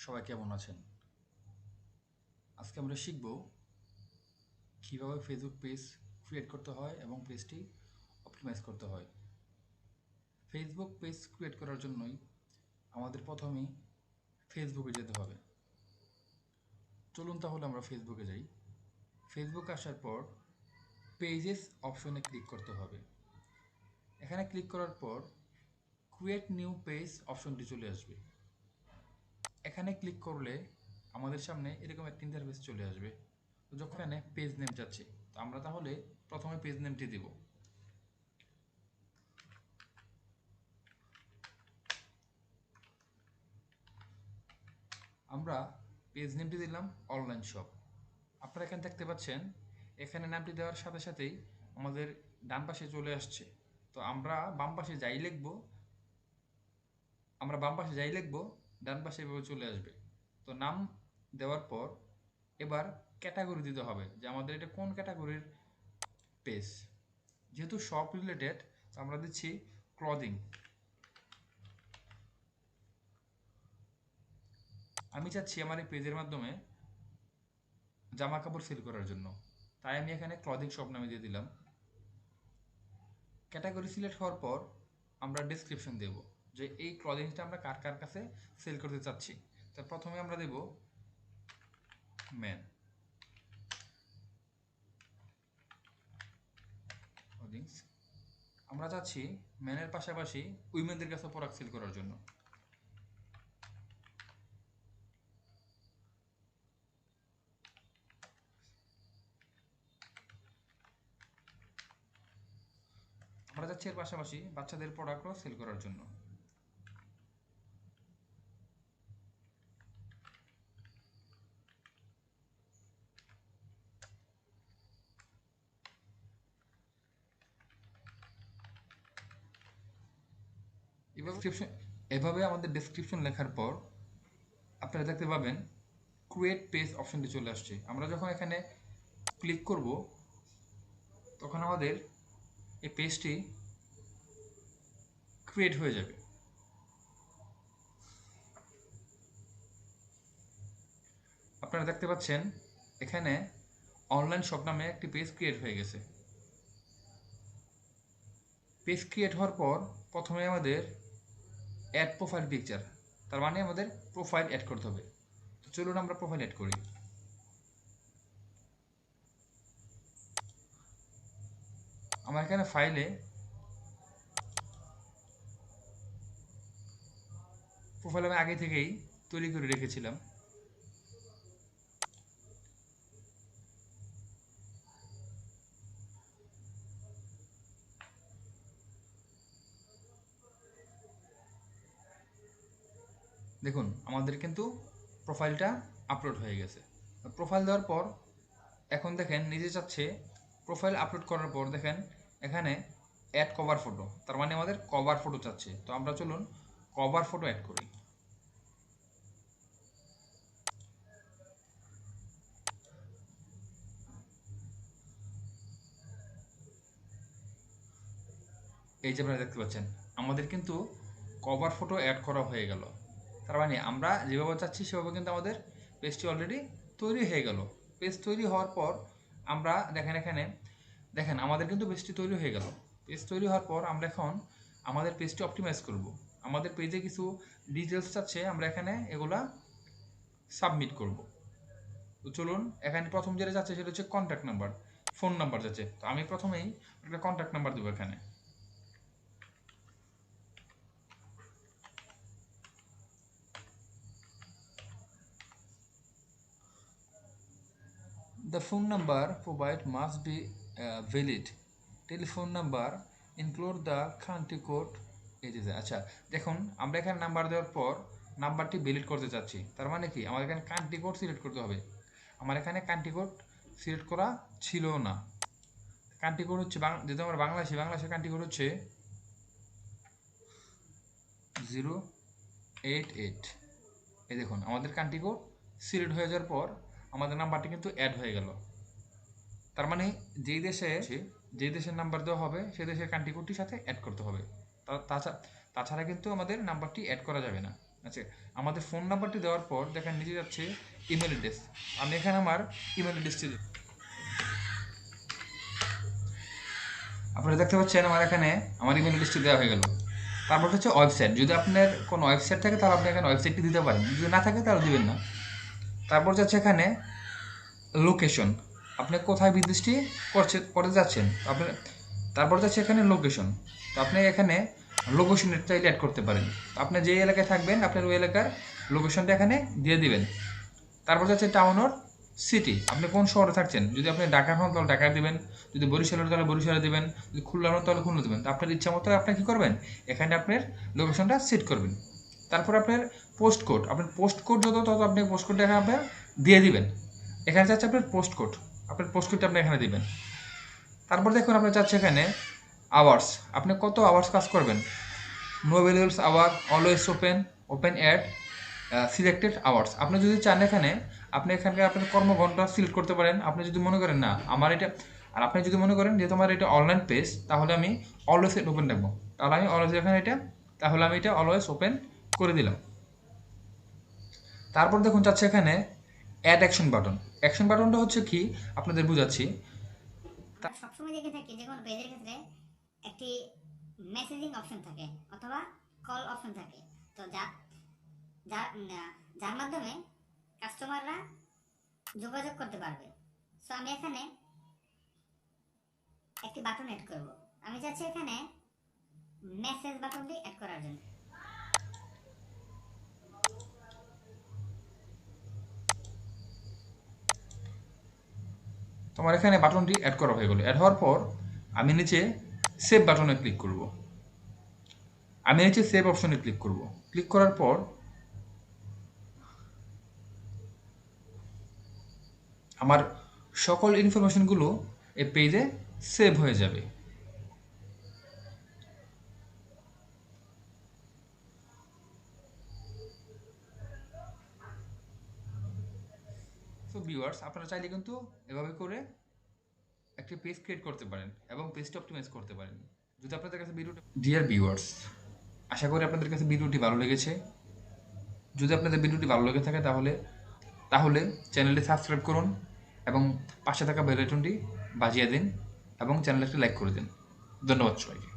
সবাই কেমন আছেন? আজকে আমরা শিখব কিভাবে ফেসবুক পেজ ক্রিয়েট করতে হয় এবং পেজটি অপটিমাইজ করতে হয়। ফেসবুক পেজ ক্রিয়েট করার জন্যই আমাদের প্রথমেই ফেসবুকে যেতে হবে। চলুন তাহলে আমরা ফেসবুকে যাই। ফেসবুকে আসার পর পেজেস অপশনে ক্লিক করতে হবে। এখানে ক্লিক করার পর ক্রিয়েট নিউ পেজ অপশনটি চলে আসবে। এখানে ক্লিক করলে আমাদের সামনে এরকম একটা ইন্টারফেস চলে আসবে। তো যখন এখানে পেজ নেম যাচ্ছে, তো আমরা তাহলে প্রথমে পেজ নেমটি দিব। আমরা পেজ নেমটি দিলাম অনলাইন শপ। আপনারা এখানে দেখতে পাচ্ছেন, এখানে নামটি দেওয়ার সাথে সাথেই আমাদের ডান পাশে চলে আসছে। তো আমরা বাম পাশে যাই লিখবো, ডান পাশে এভাবে চলে আসবে। তো নাম দেওয়ার পর এবার ক্যাটাগরি দিতে হবে যে আমাদের এটা কোন ক্যাটাগরির পেজ। যেহেতু শপ রিলেটেড, তো আমরা দিচ্ছি ক্লদিং। আমি চাচ্ছি আমার এই পেজের মাধ্যমে জামা কাপড় সেল করার জন্য, তাই আমি এখানে ক্লদিং শপ নামে দিয়ে দিলাম। ক্যাটাগরি সিলেক্ট হওয়ার পর আমরা ডেসক্রিপশন দেব যে এই ক্লদিংসটা আমরা কার কার কাছে সেল করতে চাচ্ছি। তো প্রথমে আমরা দেব ম্যান ক্লদিংস। আমরা চাচ্ছি ম্যানের পাশাপাশি উইমেনদের কাছে প্রোডাক্ট সেল করার জন্য। আমরা চাচ্ছি এর পাশাপাশি বাচ্চাদের প্রোডাক্টও সেল করার জন্য। এভাবে আমাদের ডেসক্রিপশন লেখার পর আপনারা দেখতে পাবেন ক্রিয়েট পেজ অপশনটি চলে আসছে। আমরা যখন এখানে ক্লিক করব তখন আমাদের এই পেজটি ক্রিয়েট হয়ে যাবে। আপনারা দেখতে পাচ্ছেন এখানে অনলাইন শপ নামে একটি পেজ ক্রিয়েট হয়ে গেছে। পেজ ক্রিয়েট হওয়ার পর প্রথমে আমাদের অ্যাড প্রোফাইল পিকচার, তার মানে আমাদের প্রোফাইল অ্যাড করতে হবে। তো চলুন আমরা প্রোফাইল অ্যাড করি। আমার এখানে ফাইলে প্রোফাইল আমি আগে থেকেই তৈরি করে রেখেছিলাম। দেখুন আমাদের কিন্তু প্রোফাইলটা আপলোড হয়ে গেছে। প্রোফাইল দেওয়ার পর এখন দেখেন নিজে চাচ্ছে প্রোফাইল আপলোড করার পর দেখেন এখানে অ্যাড কভার ফটো, তার মানে আমাদের কভার ফটো চাচ্ছে। তো আমরা চলুন কভার ফটো অ্যাড করি। এই যে আপনারা দেখতে পাচ্ছেন আমাদের কিন্তু কভার ফটো অ্যাড করা হয়ে গেল। তার মানে আমরা যেভাবে চাচ্ছি সেভাবে কিন্তু আমাদের পেজটি অলরেডি তৈরি হয়ে গেল। পেজ তৈরি হওয়ার পর আমরা দেখেন এখানে দেখেন আমাদের কিন্তু পেজটি তৈরি হয়ে গেল। পেজ তৈরি হওয়ার পর আমরা এখন আমাদের পেজটি অপটিমাইজ করব। আমাদের পেজে কিছু ডিটেলস চাচ্ছে, আমরা এখানে এগুলা সাবমিট করব। তো চলুন এখানে প্রথম যেটা যাচ্ছে সেটা হচ্ছে কন্ট্যাক্ট নাম্বার, ফোন নাম্বার যাচ্ছে। তো আমি প্রথমেই একটা কন্ট্যাক্ট নাম্বার দেবো এখানে। The phone number provided must be valid. Telephone number include the country code. এই যে আচ্ছা দেখুন আমরা এখানে নাম্বার দেওয়ার পর নাম্বারটি ভ্যালিড করতে চাচ্ছি। তার মানে কি আমার এখানে কান্ট্রি কোড সিলেক্ট করতে হবে। আমার এখানে কান্ট্রি কোড সিলেক্ট করা ছিল না। কান্ট্রি কোড হচ্ছে যেহেতু আমরা বাংলাদেশের কান্ট্রি কোড হচ্ছে 088। এই দেখুন আমাদের কান্ট্রি কোড সিলেক্ট হয়ে যাওয়ার পর আমাদের নাম্বারটি কিন্তু অ্যাড হয়ে গেল। তার মানে যেই দেশের নাম্বার দেওয়া হবে সে দেশের কান্ট্রি কোডটির সাথে অ্যাড করতে হবে। তাছাড়া কিন্তু আমাদের নাম্বারটি অ্যাড করা যাবে না। আচ্ছা, আমাদের ফোন নাম্বারটি দেওয়ার পর দেখেন নিচে যাচ্ছে ইমেল অ্যাড্রেস। আমি এখানে আমার ইমেল অ্যাড্রেসটি দেব। আপনারা দেখতে পাচ্ছেন আমার এখানে আমার ইমেল অ্যাড্রেসটি দেওয়া হয়ে গেল। তারপর হচ্ছে ওয়েবসাইট। যদি আপনার কোনো ওয়েবসাইট থাকে তাহলে আপনি এখানে ওয়েবসাইটটি দিতে পারেন, যদি না থাকে তাহলে দিবেন না। তারপর যাচ্ছে এখানে লোকেশন, আপনি কোথায় বিজনেসটি করতে যাচ্ছেন আপনি। তারপর যাচ্ছে এখানে লোকেশন, তো আপনি এখানে লোকেশনের চাইলে অ্যাড করতে পারেন। আপনি যে এলাকায় থাকবেন আপনার ওই এলাকার লোকেশনটা এখানে দিয়ে দিবেন। তারপর যাচ্ছে টাউন অর সিটি, আপনি কোন শহরে থাকছেন। যদি আপনি ঢাকার হন তাহলে ঢাকা দিবেন, যদি বরিশালের তাহলে বরিশালে দিবেন, যদি খুলনার হন তাহলে খুলনা দেবেন। তো আপনার ইচ্ছা মতো আপনি কী করবেন, এখানে আপনার লোকেশনটা সেট করবেন। তারপর আপনার পোস্ট কোড, আপনার পোস্ট কোড তত আপনি পোস্ট কোডটা এখানে আপনার দিয়ে দিবেন। এখানে যাচ্ছে আপনার পোস্ট কোড, আপনার পোস্ট কোডটা আপনি এখানে দিবেন। তারপর দেখুন আপনার যাচ্ছে এখানে আওয়ার্স, আপনি কত আওয়ার্স কাজ করবেন। No valuables hour, always open, open at, selected hours. আপনি যদি চান এখানে আপনি এখানকার আপনার কর্মঘণ্টা সিলেক্ট করতে পারেন। আপনি যদি মনে করেন না আমার এটা, আর আপনি যদি মনে করেন যেহেতু আমার এটা অনলাইন পেজ তাহলে আমি অলওয়েজ ওপেন রাখবো, তাহলে আমি অলওয়েজ এখানে এটা, তাহলে আমি এটা অলওয়েজ ওপেন করে দিলাম। তারপর দেখুন যাচ্ছে এখানে অ্যাড অ্যাকশন বাটন। অ্যাকশন বাটনটা হচ্ছে কি আপনাদের বুঝাচ্ছি। আমরা সবসময় দেখে থাকি যে কোনো পেজের ক্ষেত্রে একটি মেসেজিং অপশন থাকে অথবা কল অপশন থাকে, তো যার মাধ্যমে কাস্টমাররা যোগাযোগ করতে পারবে। সো আমি এখানে একটি বাটন অ্যাড করব। আমি চাচ্ছি এখানে মেসেজ বাটনটি অ্যাড করার জন্য। তোমার এখানে বাটনটি অ্যাড করা হয়ে গেল। অ্যাড হওয়ার পর আমি নিচে সেভ বাটনে ক্লিক করব। আমি নিচে সেভ অপশনে ক্লিক করব। ক্লিক করার পর আমার সকল ইনফরমেশনগুলো এই পেজে সেভ হয়ে যাবে। সো ভিউয়ার্স, আপনারা চাইলে কিন্তু এভাবে করে একটি পেজ ক্রিয়েট করতে পারেন এবং পেজটা অপটিমাইজ করতে পারেন। যদি আপনাদের কাছে ভিডিওটা, ডিয়ার ভিউয়ার্স, আশা করি আপনাদের কাছে ভিডিওটি ভালো লেগেছে। যদি আপনাদের ভিডিওটি ভালো লেগে থাকে তাহলে তাহলে চ্যানেলটি সাবস্ক্রাইব করুন এবং পাশে থাকা বেল আইকনটি বাজিয়ে দিন এবং চ্যানেলটি লাইক করে দিন। ধন্যবাদ সবাইকে।